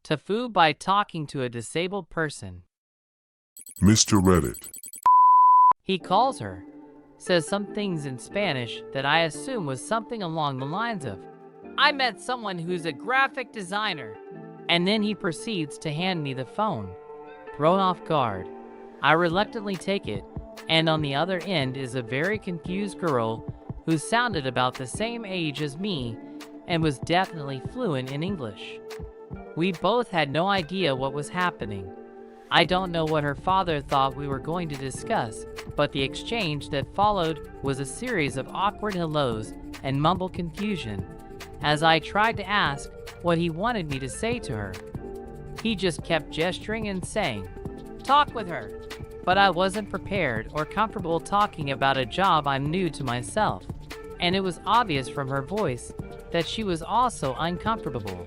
Tofu by talking to a disabled person. Mr.Reddit. He calls her, says some things in Spanish that I assume was something along the lines of, "I met someone who's a graphic designer." And then he proceeds to hand me the phone. Thrown off guard, I reluctantly take it, and on the other end is a very confused girl who sounded about the same age as me and was definitely fluent in English. We both had no idea what was happening. I don't know what her father thought we were going to discuss, but the exchange that followed was a series of awkward hellos and mumbled confusion as I tried to ask what he wanted me to say to her. He just kept gesturing and saying, "Talk with her." But I wasn't prepared or comfortable talking about a job I'm new to myself, and it was obvious from her voice that she was also uncomfortable.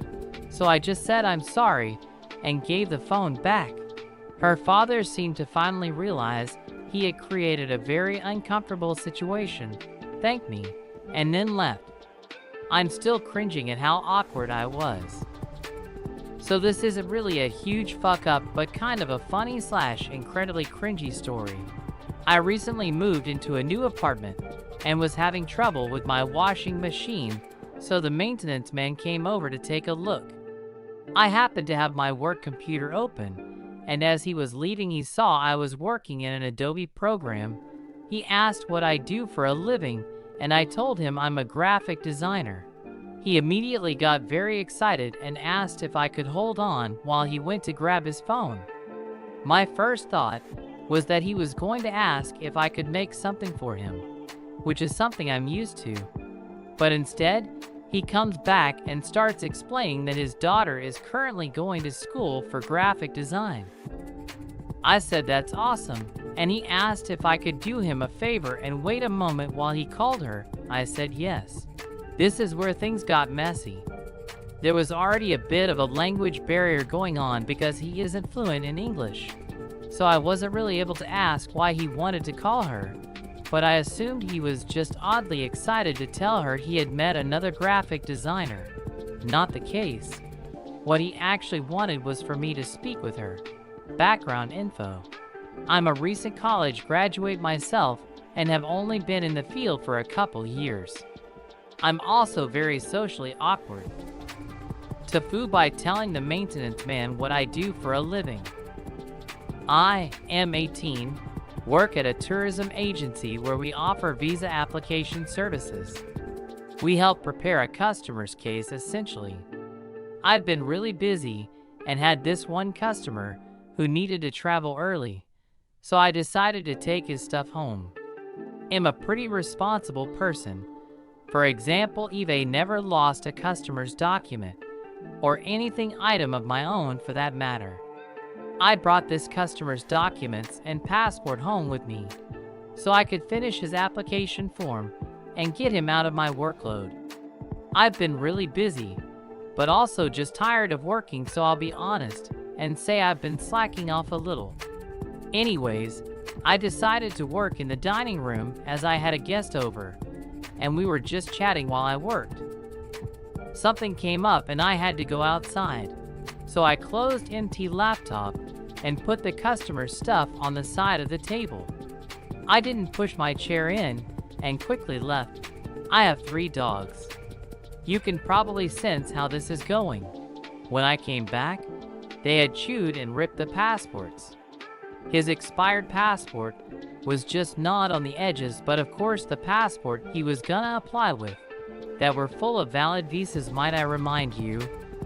So I just said I'm sorry and gave the phone back. Her father seemed to finally realize he had created a very uncomfortable situation, thanked me, and then left. I'm still cringing at how awkward I was. So this isn't really a huge fuck up, but kind of a funny / incredibly cringy story. I recently moved into a new apartment and was having trouble with my washing machine, so the maintenance man came over to take a look. I happened to have my work computer open, and as he was leaving he saw I was working in an Adobe program. He asked what I do for a living, and I told him I'm a graphic designer. He immediately got very excited and asked if I could hold on while he went to grab his phone. My first thought was that he was going to ask if I could make something for him, which is something I'm used to. But instead, he comes back and starts explaining that his daughter is currently going to school for graphic design. I said that's awesome, and he asked if I could do him a favor and wait a moment while he called her. I said yes. This is where things got messy. There was already a bit of a language barrier going on because he isn't fluent in English. So I wasn't really able to ask why he wanted to call her, but I assumed he was just oddly excited to tell her he had met another graphic designer. Not the case. What he actually wanted was for me to speak with her. Background info. I'm a recent college graduate myself and have only been in the field for a couple years. I'm also very socially awkward. Tofu by telling the maintenance man what I do for a living. I am 18, work at a tourism agency where we offer visa application services. We help prepare a customer's case essentially. I've been really busy and had this one customer who needed to travel early, so I decided to take his stuff home. I'm a pretty responsible person. For example, eBay never lost a customer's document, or anything item of my own for that matter. I brought this customer's documents and passport home with me, so I could finish his application form and get him out of my workload. I've been really busy, but also just tired of working, so I'll be honest and say I've been slacking off a little. Anyways, I decided to work in the dining room as I had a guest over, and we were just chatting while I worked. Something came up and I had to go outside, so I closed empty laptop and put the customer's stuff on the side of the table. I didn't push my chair in and quickly left. I have 3 dogs. You can probably sense how this is going. When I came back, they had chewed and ripped the passports. His expired passport was just gnawed on the edges, but of course the passport he was gonna apply with, that were full of valid visas might I remind you,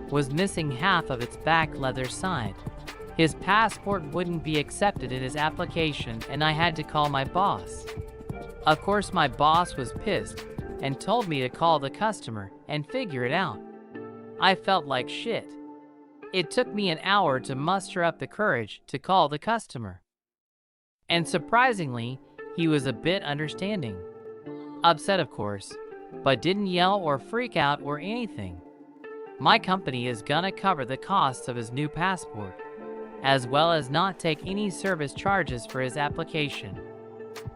was missing half of its back leather side. His passport wouldn't be accepted in his application and I had to call my boss. Of course my boss was pissed and told me to call the customer and figure it out. I felt like shit. It took me an hour to muster up the courage to call the customer. And surprisingly, he was a bit understanding. Upset of course, but didn't yell or freak out or anything. My company is gonna cover the costs of his new passport, as well as not take any service charges for his application.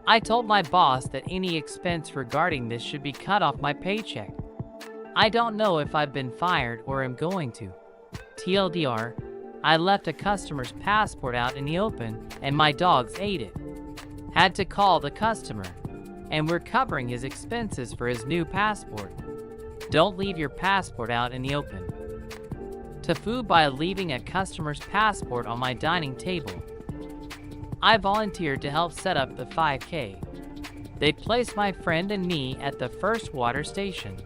I told my boss that any expense regarding this should be cut off my paycheck. I don't know if I've been fired or am going to. TLDR, I left a customer's passport out in the open and my dogs ate it. Had to call the customer, and we're covering his expenses for his new passport. Don't leave your passport out in the open. To food by leaving a customer's passport on my dining table. I volunteered to help set up the 5K. They placed my friend and me at the first water station.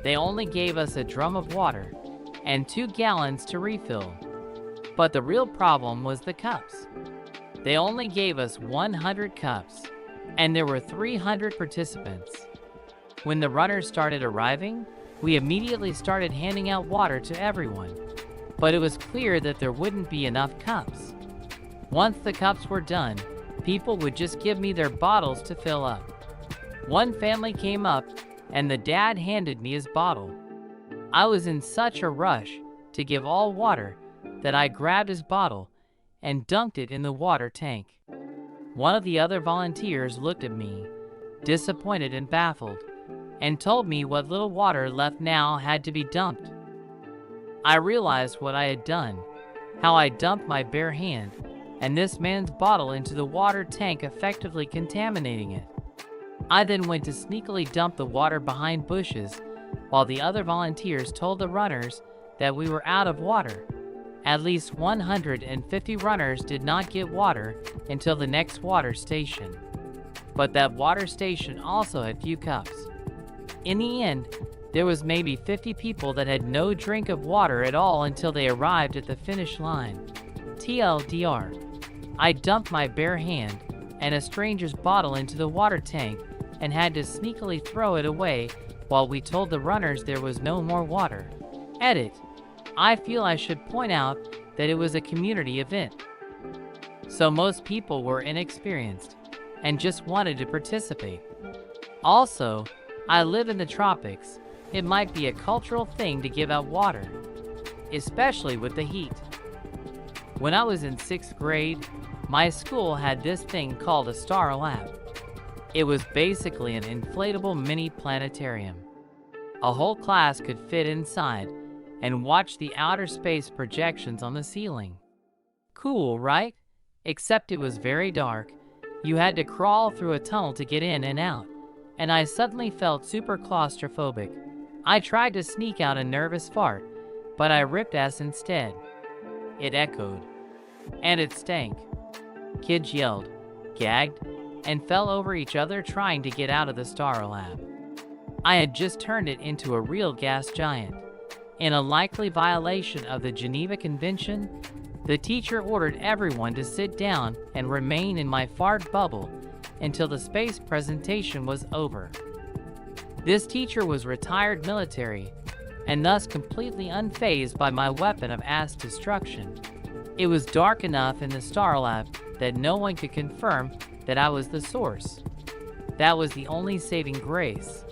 They only gave us a drum of water and 2 gallons to refill. But the real problem was the cups. They only gave us 100 cups, and there were 300 participants. When the runners started arriving, we immediately started handing out water to everyone, but it was clear that there wouldn't be enough cups. Once the cups were done, people would just give me their bottles to fill up. One family came up, and the dad handed me his bottle. I was in such a rush to give all water that I grabbed his bottle and dunked it in the water tank. One of the other volunteers looked at me, disappointed and baffled, and told me what little water left now had to be dumped. I realized what I had done, how I dumped my bare hand and this man's bottle into the water tank, effectively contaminating it. I then went to sneakily dump the water behind bushes, while the other volunteers told the runners that we were out of water. At least 150 runners did not get water until the next water station. But that water station also had few cups. In the end, there was maybe 50 people that had no drink of water at all until they arrived at the finish line. TLDR. I dumped my bare hand and a stranger's bottle into the water tank and had to sneakily throw it away while we told the runners there was no more water. Edit. I feel I should point out that it was a community event, so most people were inexperienced and just wanted to participate. Also, I live in the tropics. It might be a cultural thing to give out water, especially with the heat. When I was in 6th grade, my school had this thing called a Star Lab. It was basically an inflatable mini planetarium. A whole class could fit inside and watch the outer space projections on the ceiling. Cool, right? Except it was very dark. You had to crawl through a tunnel to get in and out, and I suddenly felt super claustrophobic. I tried to sneak out a nervous fart, but I ripped ass instead. It echoed, and it stank. Kids yelled, gagged, and fell over each other trying to get out of the Star Lab. I had just turned it into a real gas giant. In a likely violation of the Geneva Convention, the teacher ordered everyone to sit down and remain in my fart bubble until the space presentation was over. This teacher was retired military and thus completely unfazed by my weapon of ass destruction. It was dark enough in the Star Lab that no one could confirm that I was the source. That was the only saving grace.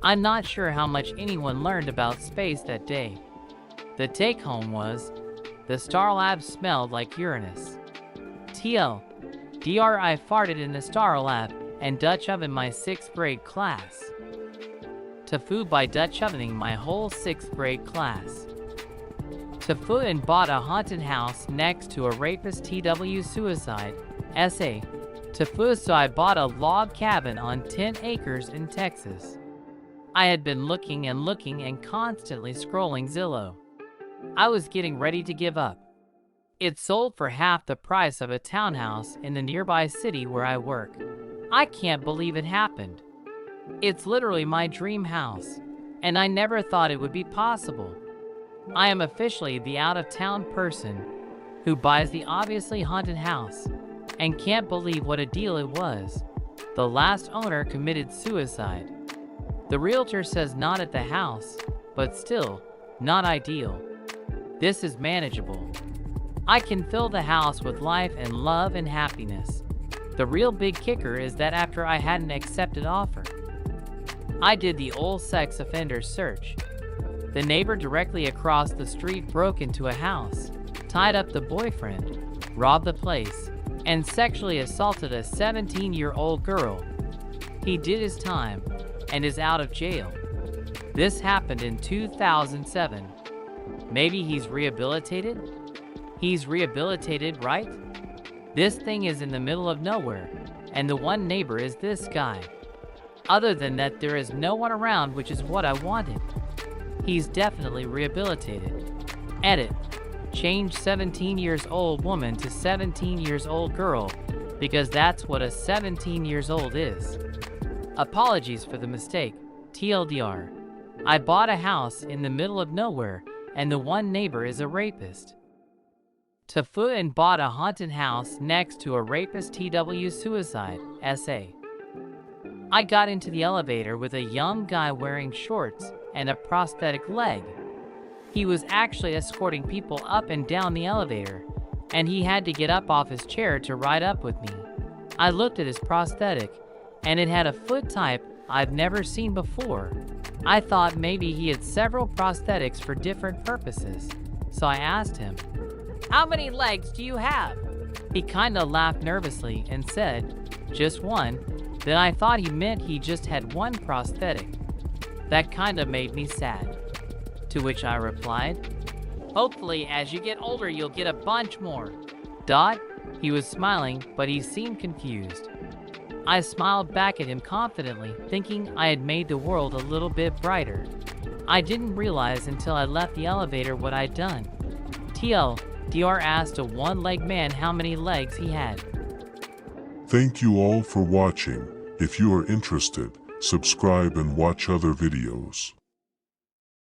I'm not sure how much anyone learned about space that day. The take-home was, the Star Lab smelled like Uranus. TLDR, I farted in the Star Lab and Dutch oven my 6th grade class. To food by Dutch ovening my whole 6th grade class. To food and bought a haunted house next to a rapist TW suicide. SA. To food, so I bought a log cabin on 10 acres in Texas. I had been looking and constantly scrolling Zillow. I was getting ready to give up. It sold for half the price of a townhouse in the nearby city where I work. I can't believe it happened. It's literally my dream house, and I never thought it would be possible. I am officially the out-of-town person who buys the obviously haunted house and can't believe what a deal it was. The last owner committed suicide. The realtor says not at the house, but still, not ideal. This is manageable. I can fill the house with life and love and happiness. The real big kicker is that after I had an accepted offer, I did the old sex offender search. The neighbor directly across the street broke into a house, tied up the boyfriend, robbed the place, and sexually assaulted a 17-year-old girl. He did his time and is out of jail. This happened in 2007. Maybe he's rehabilitated? He's rehabilitated, right? This thing is in the middle of nowhere, and the one neighbor is this guy. Other than that, there is no one around, which is what I wanted. He's definitely rehabilitated. Edit. Change 17 years old woman to 17 years old girl, because that's what a 17 years old is. Apologies for the mistake. TLDR. I bought a house in the middle of nowhere, and the one neighbor is a rapist. Tafu and bought a haunted house next to a rapist TW suicide, SA. I got into the elevator with a young guy wearing shorts and a prosthetic leg. He was actually escorting people up and down the elevator, and he had to get up off his chair to ride up with me. I looked at his prosthetic, and it had a foot type I've never seen before. I thought maybe he had several prosthetics for different purposes, so I asked him, "How many legs do you have?" He kinda laughed nervously and said, "Just one." Then I thought he meant he just had one prosthetic. That kinda made me sad. To which I replied, "Hopefully as you get older you'll get a bunch more." He was smiling, but he seemed confused. I smiled back at him confidently, thinking I had made the world a little bit brighter. I didn't realize until I left the elevator what I'd done. TLDR asked a one-legged man how many legs he had. Thank you all for watching. If you are interested, subscribe and watch other videos.